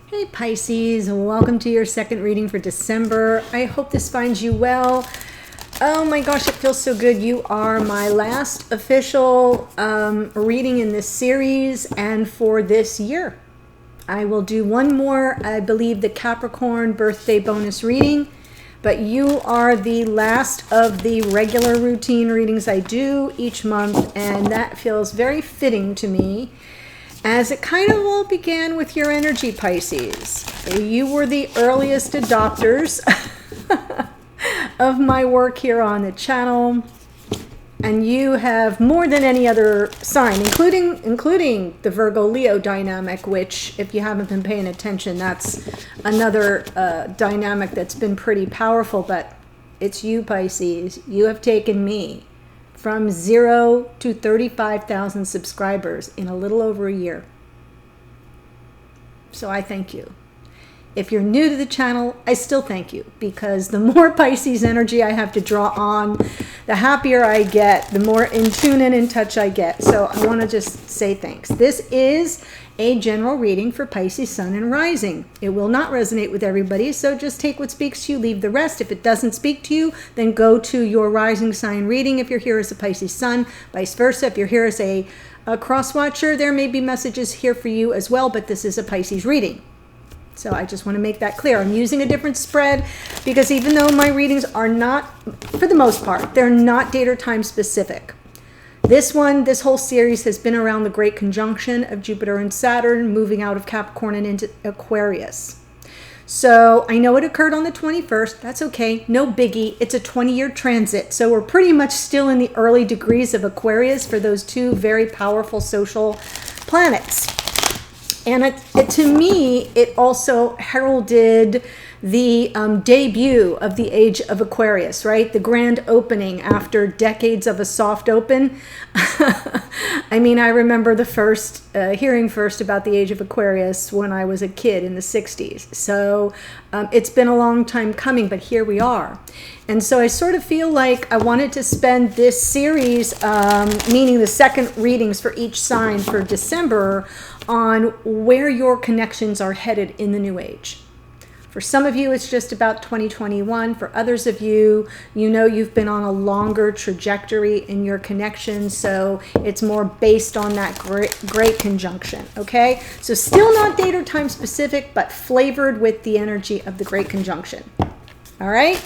Hey Pisces, welcome to your second reading for December. I hope this finds you well. Oh my gosh, it feels so good. You are my last official reading in this series and for this year. I will do one more, I believe, the Capricorn birthday bonus reading, but you are the last of the regular routine readings I do each month, and that feels very fitting to me, as it kind of all began with your energy, Pisces. You were the earliest adopters of my work here on the channel, and you have more than any other sign, including the Virgo-Leo dynamic, which, if you haven't been paying attention, that's another dynamic that's been pretty powerful. But it's you, Pisces. You have taken me from 0 to 35,000 subscribers in a little over a year. So I thank you. If you're new to the channel, I still thank you, because the more Pisces energy I have to draw on, the happier I get, the more in tune and in touch I get. So I want to just say thanks. This is a general reading for Pisces Sun and Rising. It will not resonate with everybody, so just take what speaks to you, leave the rest. If it doesn't speak to you, then go to your rising sign reading if you're here as a Pisces Sun, vice versa. If you're here as a cross watcher, there may be messages here for you as well, but this is a Pisces reading. So I just want to make that clear. I'm using a different spread because even though my readings are not, for the most part, they're not date or time specific. This whole series has been around the great conjunction of Jupiter and Saturn moving out of Capricorn and into Aquarius. So I know it occurred on the 21st. That's okay. No biggie. It's a 20-year transit. So we're pretty much still in the early degrees of Aquarius for those two very powerful social planets. And to me, it also heralded the debut of the age of Aquarius, right? The grand opening after decades of a soft open. I mean, I remember the hearing first about the age of Aquarius when I was a kid in the 60s. So it's been a long time coming, but here we are. And so I sort of feel like I wanted to spend this series, meaning the second readings for each sign for December, on where your connections are headed in the new age. For some of you, it's just about 2021. For others of you, you know you've been on a longer trajectory in your connections, so it's more based on that great conjunction, okay? So still not date or time specific, but flavored with the energy of the great conjunction, all right?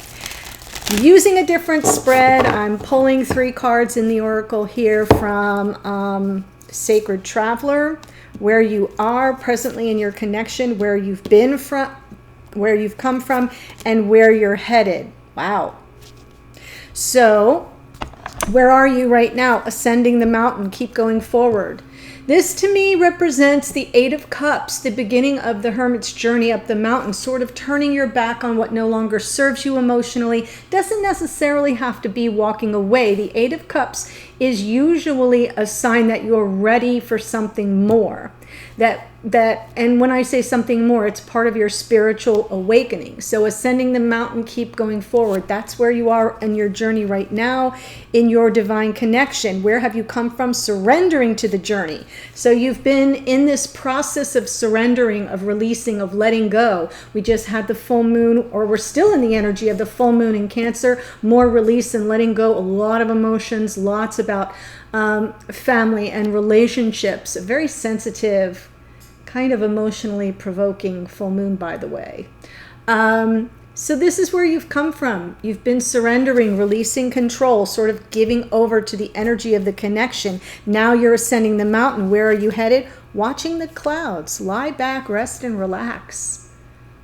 Using a different spread, I'm pulling 3 cards in the Oracle here from Sacred Traveler, where you are presently in your connection, where you've been from, where you've come from, and where you're headed. Wow. So where are you right now? Ascending the mountain. Keep going forward. This to me represents the 8 of Cups, the beginning of the hermit's journey up the mountain, sort of turning your back on what no longer serves you emotionally. Doesn't necessarily have to be walking away. The 8 of Cups is usually a sign that you're ready for something more. And when I say something more, it's part of your spiritual awakening. So ascending the mountain, keep going forward. That's where you are in your journey right now, in your divine connection. Where have you come from? Surrendering to the journey. So you've been in this process of surrendering, of releasing, of letting go. We just had the full moon, or we're still in the energy of the full moon in Cancer. More release and letting go. A lot of emotions, lots about family and relationships. A very sensitive, kind of emotionally provoking full moon, by the way. So this is where you've come from. You've been surrendering, releasing control, sort of giving over to the energy of the connection. Now you're ascending the mountain. Where are you headed? Watching the clouds. Lie back, rest, and relax.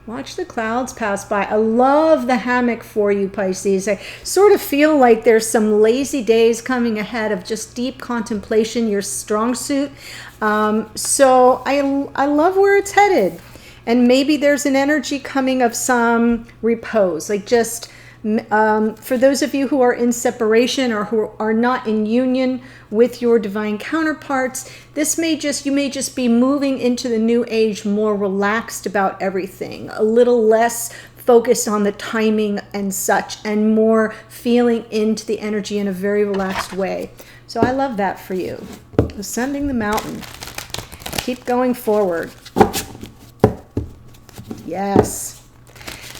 Watch the clouds pass by. I love the hammock for you, Pisces. I sort of feel like there's some lazy days coming ahead of just deep contemplation, your strong suit. So I love where it's headed. And maybe there's an energy coming of some repose, like just for those of you who are in separation or who are not in union with your divine counterparts, you may just be moving into the new age more relaxed about everything, a little less focused on the timing and such, and more feeling into the energy in a very relaxed way. So I love that for you. Ascending the mountain. Keep going forward. Yes.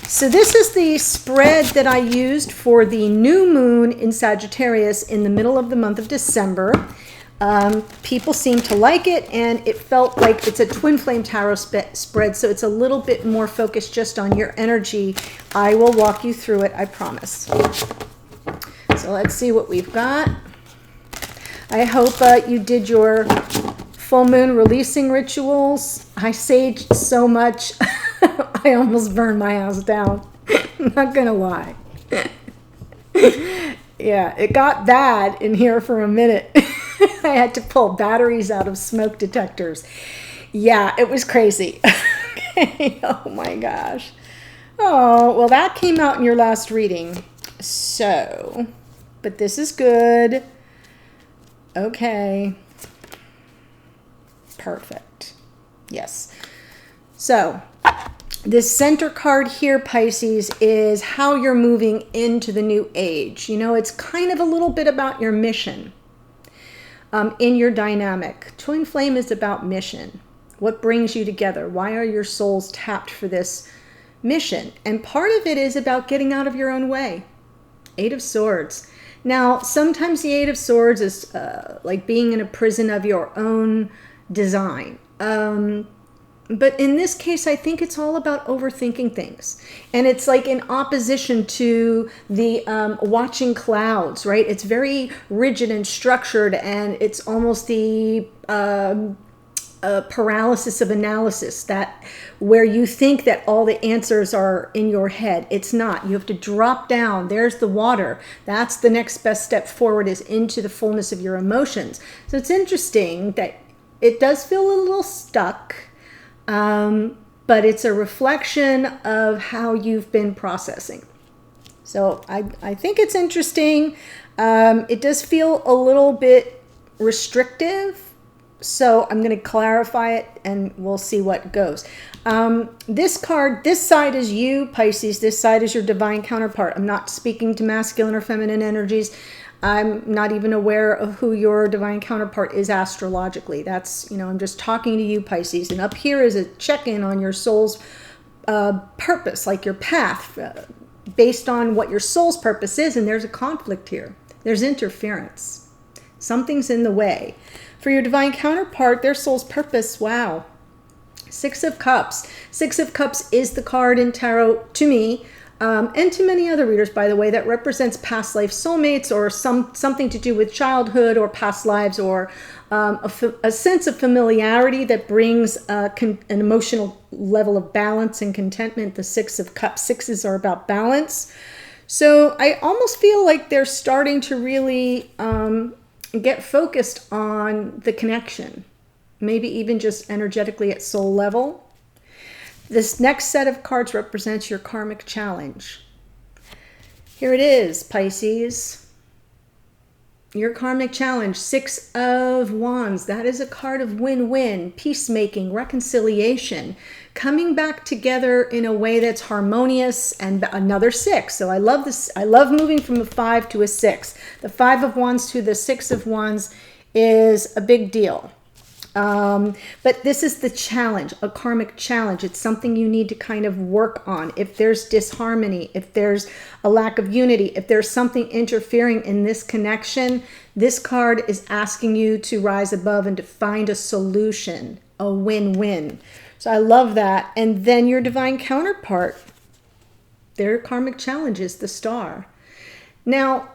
So this is the spread that I used for the new moon in Sagittarius in the middle of the month of December. People seem to like it, and it felt like it's a twin flame tarot spread, so it's a little bit more focused just on your energy. I will walk you through it, I promise. So let's see what we've got. I hope you did your full moon releasing rituals. I saged so much. I almost burned my house down. I'm not gonna lie. Yeah, it got bad in here for a minute. I had to pull batteries out of smoke detectors. Yeah, it was crazy. Okay. Oh my gosh. Oh, well, that came out in your last reading. So, but this is good. Okay. Perfect. Yes. So, this center card here, Pisces, is how you're moving into the new age. You know, it's kind of a little bit about your mission in your dynamic. Twin flame is about mission. What brings you together? Why are your souls tapped for this mission? And part of it is about getting out of your own way. Eight of Swords. Now, sometimes the Eight of Swords is like being in a prison of your own design. But in this case, I think it's all about overthinking things. And it's like in opposition to the watching clouds, right? It's very rigid and structured, and it's almost the paralysis of analysis, that where you think that all the answers are in your head. It's not. You have to drop down. There's the water. That's the next best step forward, is into the fullness of your emotions. So it's interesting that it does feel a little stuck. But it's a reflection of how you've been processing. So I think it's interesting. It does feel a little bit restrictive. So I'm going to clarify it, and we'll see what goes. This card, this side is you, Pisces. This side is your divine counterpart. I'm not speaking to masculine or feminine energies. I'm not even aware of who your divine counterpart is astrologically. That's, you know, I'm just talking to you, Pisces. And up here is a check-in on your soul's purpose, like your path, based on what your soul's purpose is. And there's a conflict here. There's interference. Something's in the way. For your divine counterpart, their soul's purpose, wow. Six of Cups. Six of Cups is the card in tarot, to me, and to many other readers, by the way, that represents past life soulmates, or something to do with childhood or past lives, or a sense of familiarity that brings an emotional level of balance and contentment. The Six of Cups. Sixes are about balance. So I almost feel like they're starting to really get focused on the connection, maybe even just energetically at soul level. This next set of cards represents your karmic challenge. Here it is, Pisces. Your karmic challenge, Six of Wands. That is a card of win-win, peacemaking, reconciliation, coming back together in a way that's harmonious, and another six. So I love this. I love moving from a 5 to a 6. The Five of Wands to the Six of Wands is a big deal. But this is the challenge, a karmic challenge. It's something you need to kind of work on. If there's disharmony, if there's a lack of unity, if there's something interfering in this connection, this card is asking you to rise above and to find a solution, a win-win. So I love that. And then your divine counterpart, their karmic challenge is the Star. Now,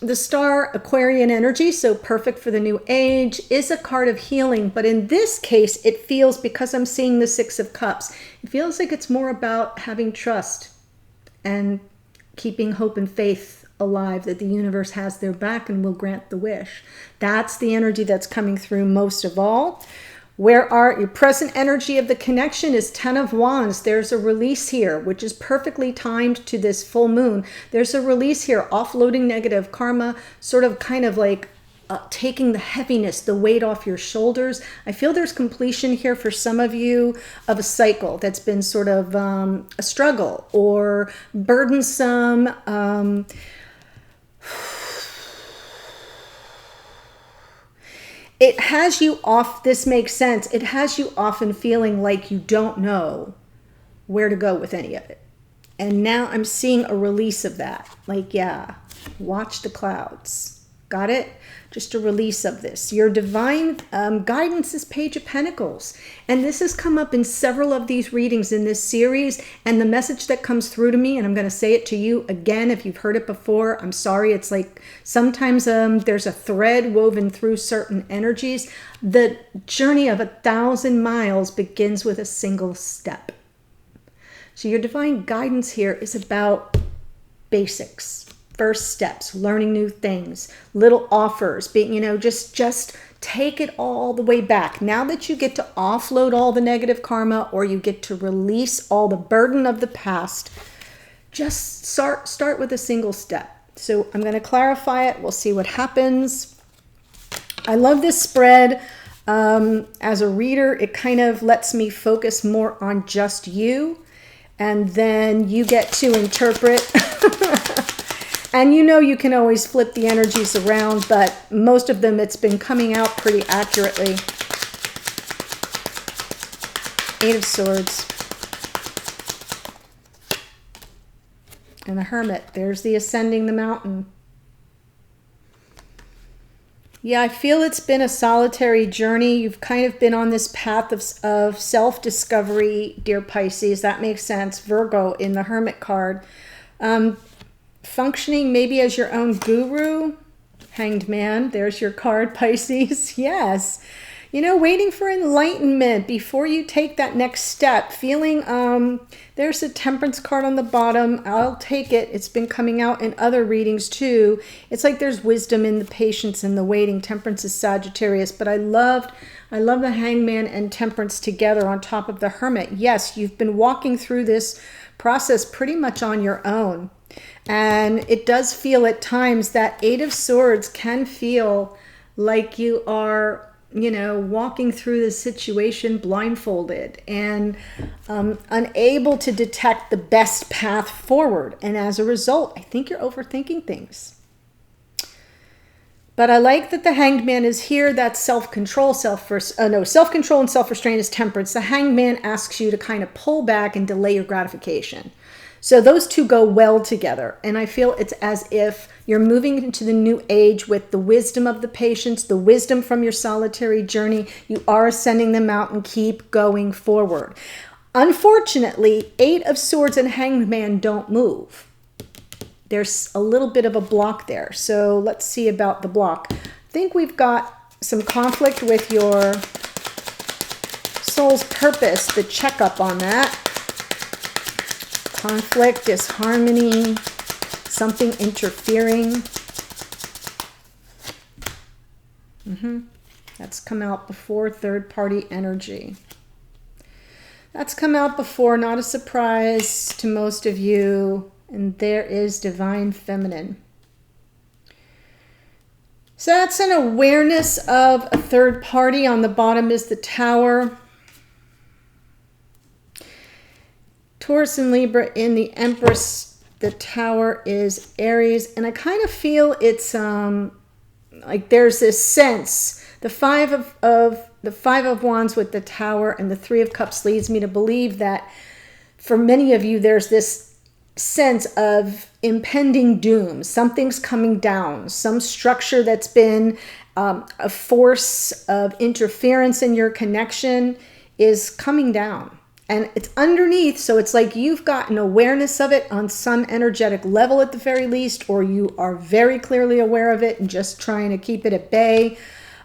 the Star, Aquarian energy, so perfect for the new age, is a card of healing. But in this case, it feels, because I'm seeing the Six of Cups, it feels like it's more about having trust and keeping hope and faith alive that the universe has their back and will grant the wish. That's the energy that's coming through most of all. Where are your present energy of the connection is Ten of Wands. There's a release here, which is perfectly timed to this full moon. There's a release here, offloading negative karma, sort of kind of like taking the heaviness, the weight off your shoulders. I feel there's completion here for some of you of a cycle that's been sort of a struggle or burdensome. It has you off, this makes sense, it has you often feeling like you don't know where to go with any of it. And now I'm seeing a release of that. Like, yeah, watch the clouds. Got it? Just a release of this. Your divine guidance is Page of Pentacles. And this has come up in several of these readings in this series. And the message that comes through to me, and I'm going to say it to you again, if you've heard it before, I'm sorry. It's like sometimes there's a thread woven through certain energies. The journey of 1,000 miles begins with a single step. So your divine guidance here is about basics. First steps, learning new things, little offers, being, just take it all the way back. Now that you get to offload all the negative karma, or you get to release all the burden of the past, just start with a single step. So I'm going to clarify it. We'll see what happens. I love this spread. As a reader, it kind of lets me focus more on just you, and then you get to interpret. And you can always flip the energies around, but most of them, it's been coming out pretty accurately. 8 of Swords. And the Hermit. There's the ascending the mountain. Yeah, I feel it's been a solitary journey. You've kind of been on this path of self-discovery, dear Pisces. That makes sense. Virgo in the Hermit card. Functioning maybe as your own guru. Hanged Man, there's your card, Pisces. Yes. Waiting for enlightenment before you take that next step. Feeling, there's a Temperance card on the bottom. I'll take it. It's been coming out in other readings too. It's like there's wisdom in the patience and the waiting. Temperance is Sagittarius, but I love the Hangman and Temperance together on top of the Hermit. Yes, you've been walking through this process pretty much on your own. And it does feel at times that 8 of Swords can feel like you are, walking through the situation blindfolded and unable to detect the best path forward. And as a result, I think you're overthinking things. But I like that the Hanged Man is here. That's self-control. Self-control and self-restraint is Temperance. The Hanged Man asks you to kind of pull back and delay your gratification. So those two go well together. And I feel it's as if you're moving into the new age with the wisdom of the patience, the wisdom from your solitary journey. You are ascending the mountain. Keep going forward. Unfortunately, 8 of Swords and Hanged Man don't move. There's a little bit of a block there. So let's see about the block. I think we've got some conflict with your soul's purpose, the checkup on that. Conflict, disharmony, something interfering. That's come out before, third-party energy. That's come out before, not a surprise to most of you. And there is Divine Feminine. So that's an awareness of a third party. On the bottom is the Tower. Taurus and Libra in the Empress. The Tower is Aries. And I kind of feel it's like there's this sense. The five of Wands with the Tower and the 3 of Cups leads me to believe that for many of you, there's this sense of impending doom. Something's coming down. Some structure that's been a force of interference in your connection is coming down. And it's underneath, so it's like you've got an awareness of it on some energetic level at the very least, or you are very clearly aware of it and just trying to keep it at bay.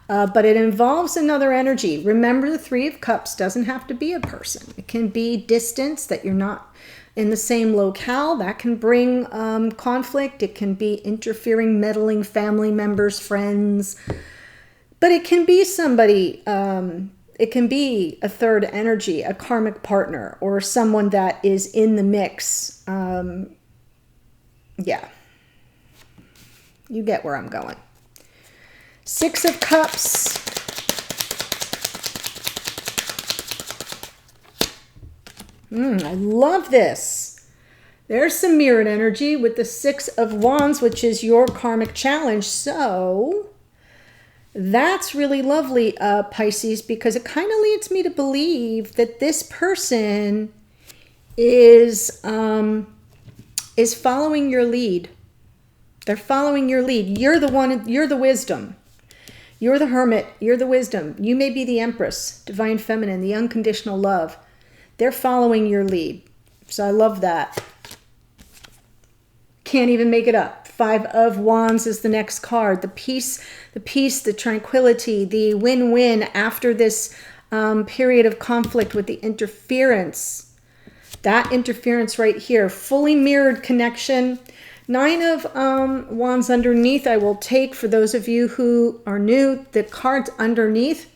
But it involves another energy. Remember, the 3 of Cups doesn't have to be a person. It can be distance, that you're not in the same locale. That can bring conflict. It can be interfering, meddling family members, friends. But it can be somebody... it can be a third energy, a karmic partner, or someone that is in the mix. Yeah. You get where I'm going. 6 of Cups. I love this. There's some mirrored energy with the 6 of Wands, which is your karmic challenge. So... that's really lovely, Pisces, because it kind of leads me to believe that this person is following your lead. They're following your lead. You're the one, you're the wisdom. You're the hermit, you're the wisdom. You may be the empress, divine feminine, the unconditional love. They're following your lead. So I love that. Can't even make it up. 5 of Wands is the next card. The peace, the tranquility, the win-win after this period of conflict with the interference. That interference right here, fully mirrored connection. 9 of Wands underneath, I will take for those of you who are new. The cards underneath,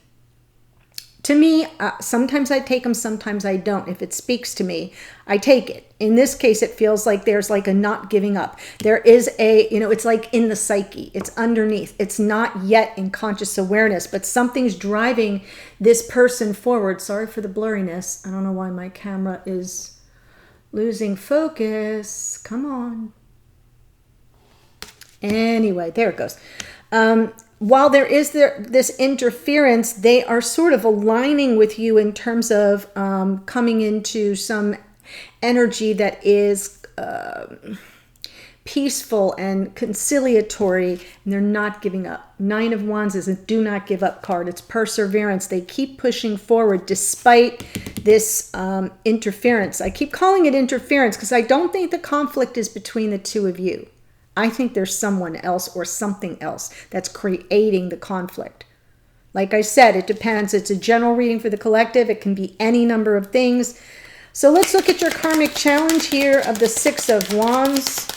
to me, sometimes I take them, sometimes I don't. If it speaks to me, I take it. In this case, it feels like there's like a not giving up. There is a, you know, it's like in the psyche. It's underneath. It's not yet in conscious awareness, but something's driving this person forward. Sorry for the blurriness. I don't know why my camera is losing focus. Come on. Anyway, there it goes. While there is this interference, they are sort of aligning with you in terms of coming into some energy that is peaceful and conciliatory, and they're not giving up. 9 of Wands is a do not give up card. It's perseverance. They keep pushing forward despite this interference. I keep calling it interference because I don't think the conflict is between the two of you. I think there's someone else or something else that's creating the conflict. Like I said, it depends. It's a general reading for the collective. It can be any number of things. So let's look at your karmic challenge here of the 6 of Wands.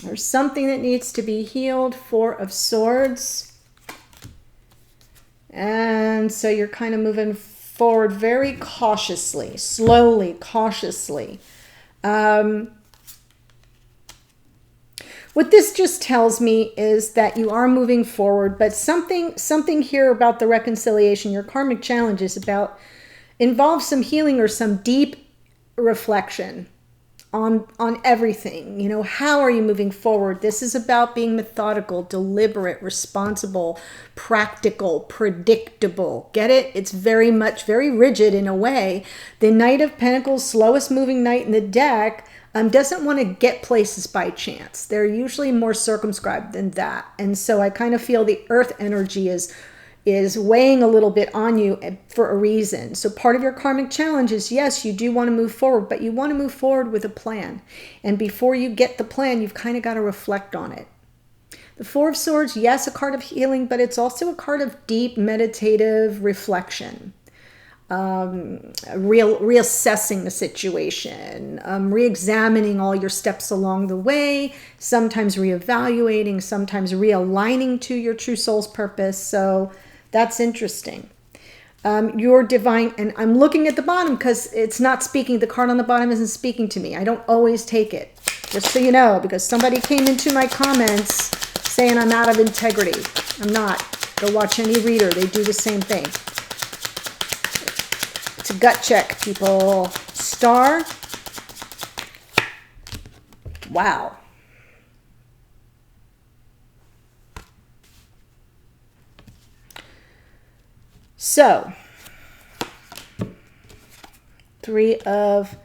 There's something that needs to be healed. 4 of Swords. And so you're kind of moving forward very cautiously, slowly, cautiously. What this just tells me is that you are moving forward, but something here about the reconciliation, your karmic challenge is about, involves some healing or some deep reflection on everything. You know, how are you moving forward? This is about being methodical, deliberate, responsible, practical, predictable. Get it? It's very much, very rigid in a way. The Knight of Pentacles, slowest moving knight in the deck, doesn't want to get places by chance. They're usually more circumscribed than that. And so I kind of feel the earth energy is weighing a little bit on you for a reason. So part of your karmic challenge is, yes, you do want to move forward, but you want to move forward with a plan. And before you get the plan, you've kind of got to reflect on it. The 4 of Swords, yes, a card of healing, but it's also a card of deep meditative reflection. Reassessing the situation, re-examining all your steps along the way, sometimes reevaluating, sometimes realigning to your true soul's purpose. So that's interesting. Your divine, and I'm looking at the bottom because it's not speaking, the card on the bottom isn't speaking to me. I don't always take it, just so you know, because somebody came into my comments saying I'm out of integrity. I'm not. Go watch any reader. They do the same thing. It's a gut check, people. Star. Wow. So, 3 of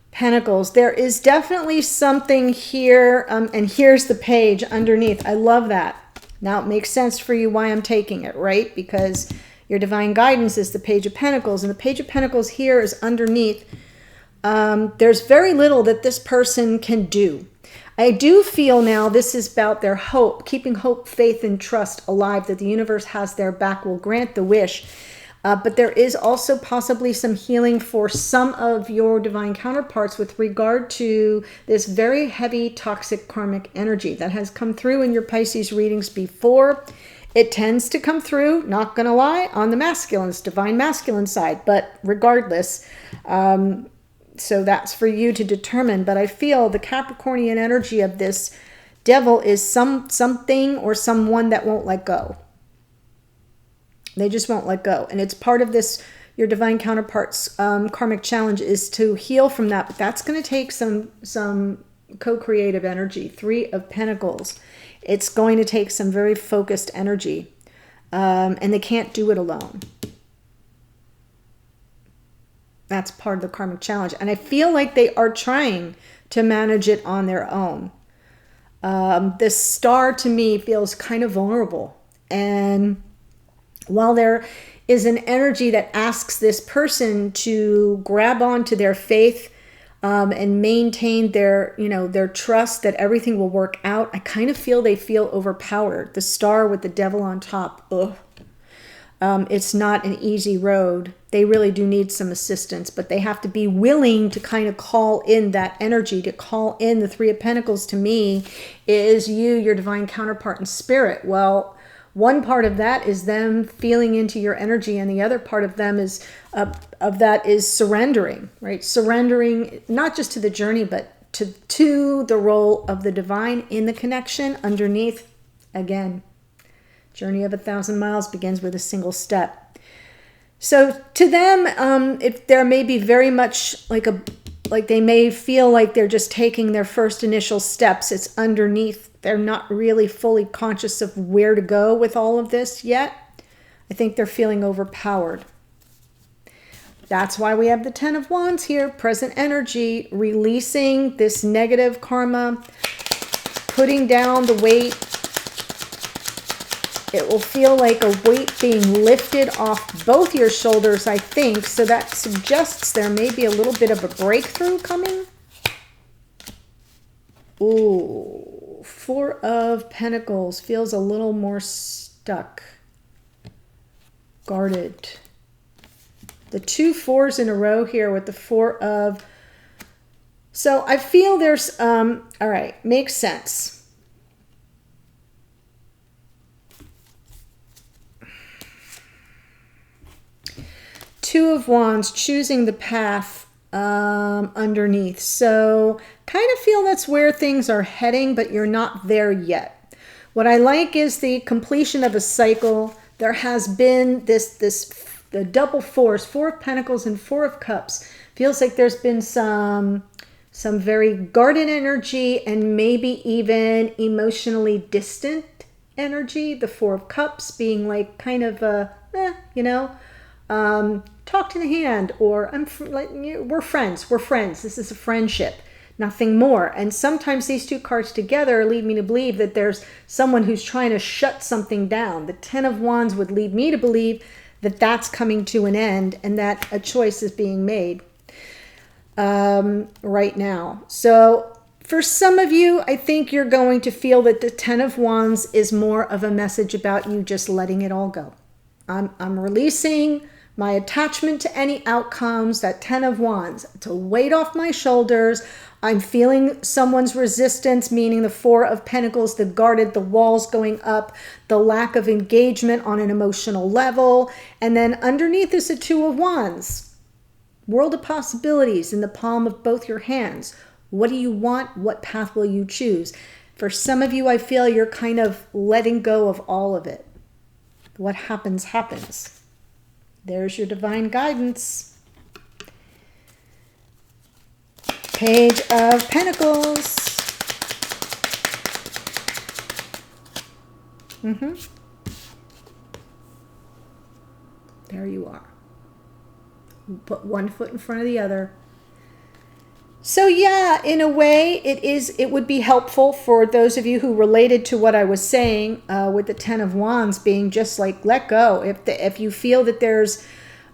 Pentacles. There is definitely something here, and here's the page underneath. I love that. Now it makes sense for you why I'm taking it, right? Because your divine guidance is the Page of Pentacles, and the Page of Pentacles here is underneath. There's very little that this person can do. I do feel now this is about their hope, keeping hope, faith, and trust alive, that the universe has their back, will grant the wish. But there is also possibly some healing for some of your divine counterparts with regard to this very heavy toxic karmic energy that has come through in your Pisces readings before. It tends to come through, not going to lie, on the masculine, divine masculine side. But regardless, so that's for you to determine. But I feel the Capricornian energy of this devil is something or someone that won't let go. They just won't let go. And it's part of this, your divine counterpart's karmic challenge is to heal from that. But that's going to take some co-creative energy. 3 of Pentacles. It's going to take some very focused energy, and they can't do it alone. That's part of the karmic challenge. And I feel like they are trying to manage it on their own. This star to me feels kind of vulnerable. And while there is an energy that asks this person to grab onto their faith and maintain their, their trust that everything will work out, I kind of feel they feel overpowered. The star with the devil on top. Ugh. It's not an easy road. They really do need some assistance, but they have to be willing to kind of call in that energy, to call in the Three of Pentacles. To me is you, your divine counterpart in spirit. Well, one part of that is them feeling into your energy, and the other part of them is surrendering, right? Surrendering not just to the journey, but to the role of the divine in the connection underneath. Again, journey of 1,000 miles begins with a single step. So to them, if there may be very much like they may feel like they're just taking their first initial steps. It's underneath. They're not really fully conscious of where to go with all of this yet. I think they're feeling overpowered. That's why we have the Ten of Wands here, present energy, releasing this negative karma, putting down the weight. It will feel like a weight being lifted off both your shoulders, I think. So that suggests there may be a little bit of a breakthrough coming. Ooh, Four of Pentacles feels a little more stuck, guarded. The 2 4s in a row here with the 4 of... So I feel there's... all right, makes sense. Two of Wands, choosing the path underneath. So kind of feel that's where things are heading, but you're not there yet. What I like is the completion of a cycle. There has been the double fours, 4 of Pentacles and 4 of Cups. Feels like there's been some very guarded energy and maybe even emotionally distant energy. The 4 of Cups being like kind of talk to the hand, or we're friends. This is a friendship, nothing more. And sometimes these 2 cards together lead me to believe that there's someone who's trying to shut something down. The 10 of Wands would lead me to believe that that's coming to an end and that a choice is being made right now. So for some of you, I think you're going to feel that the 10 of Wands is more of a message about you just letting it all go. I'm releasing my attachment to any outcomes. That 10 of Wands, it's a weight off my shoulders. I'm feeling someone's resistance, meaning the 4 of Pentacles, the guarded, the walls going up, the lack of engagement on an emotional level. And then underneath is a 2 of Wands, world of possibilities in the palm of both your hands. What do you want? What path will you choose? For some of you, I feel you're kind of letting go of all of it. What happens, happens. There's your divine guidance. Page of Pentacles. There you are. Put one foot in front of the other. So yeah, in a way, it would be helpful for those of you who related to what I was saying with the 10 of Wands being just like, let go. If you feel that there's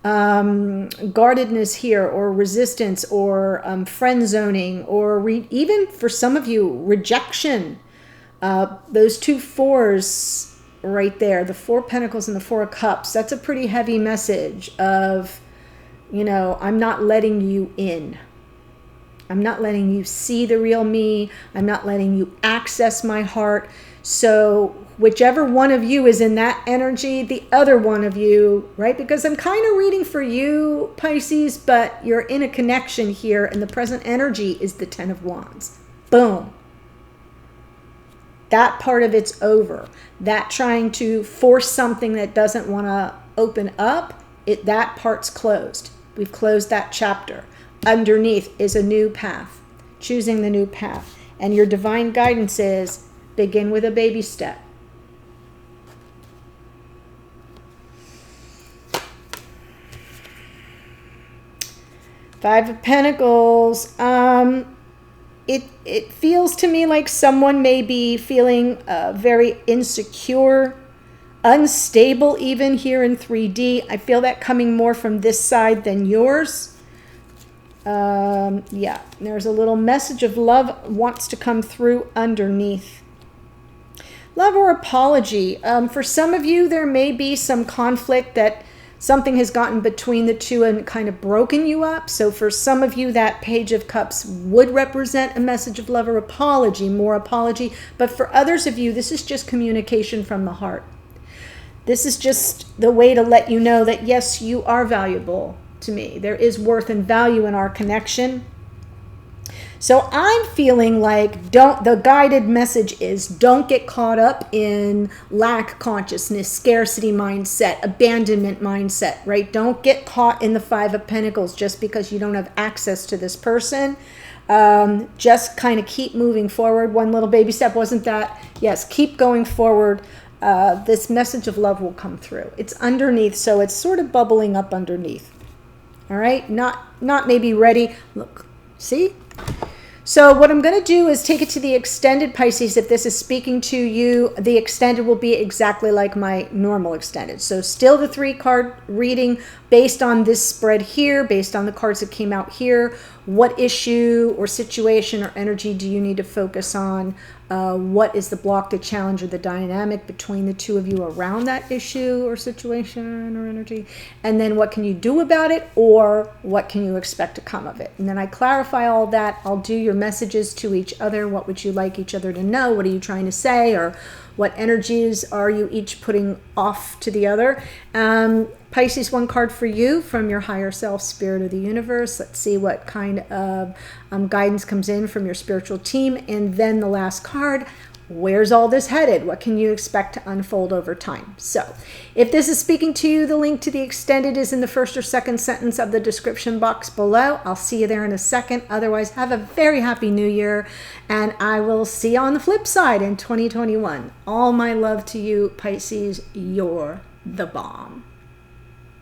guardedness here, or resistance, or friend zoning, or even for some of you, rejection, those 2 4s right there, the 4 of Pentacles and the 4 of Cups, that's a pretty heavy message of, I'm not letting you in. I'm not letting you see the real me. I'm not letting you access my heart. So whichever one of you is in that energy, the other one of you, right? Because I'm kind of reading for you, Pisces, but you're in a connection here, and the present energy is the 10 of Wands. Boom. That part of it's over. That trying to force something that doesn't want to open up, that part's closed. We've closed that chapter. Underneath is a new path, choosing the new path. And your divine guidance is Begin with a baby step. Five of Pentacles. It feels to me like someone may be feeling very insecure, unstable even here in 3D. I feel that coming more from this side than yours. Yeah, there's a little message of love wants to come through underneath. Love or apology. For some of you, there may be some conflict that something has gotten between the two and kind of broken you up. So for some of you, that Page of Cups would represent a message of love or apology, more apology. But for others of you, this is just communication from the heart. This is just the way to let you know that, yes, you are valuable to me. There is worth and value in our connection. So I'm feeling like the guided message is don't get caught up in lack consciousness, scarcity mindset, abandonment mindset, right? Don't get caught in the Five of Pentacles just because you don't have access to this person. Just kind of keep moving forward. One little baby step, wasn't that? Yes, keep going forward. This message of love will come through. It's underneath, so it's sort of bubbling up underneath. All right, not maybe ready. Look, see? So what I'm going to do is take it to the extended, Pisces. If this is speaking to you, the extended will be exactly like my normal extended. So still the 3-card reading based on this spread here, based on the cards that came out here. What issue or situation or energy do you need to focus on? What is the block, the challenge, or the dynamic between the two of you around that issue or situation or energy? And then what can you do about it, or what can you expect to come of it? And then I clarify all that. I'll do your messages to each other. What would you like each other to know? What are you trying to say? Or what energies are you each putting off to the other? Pisces, 1 card for you from your higher self, spirit of the universe. Let's see what kind of guidance comes in from your spiritual team. And then the last card, where's all this headed? What can you expect to unfold over time? So if this is speaking to you, the link to the extended is in the first or second sentence of the description box below. I'll see you there in a second. Otherwise, have a very happy new year, and I will see you on the flip side in 2021. All my love to you, Pisces. You're the bomb.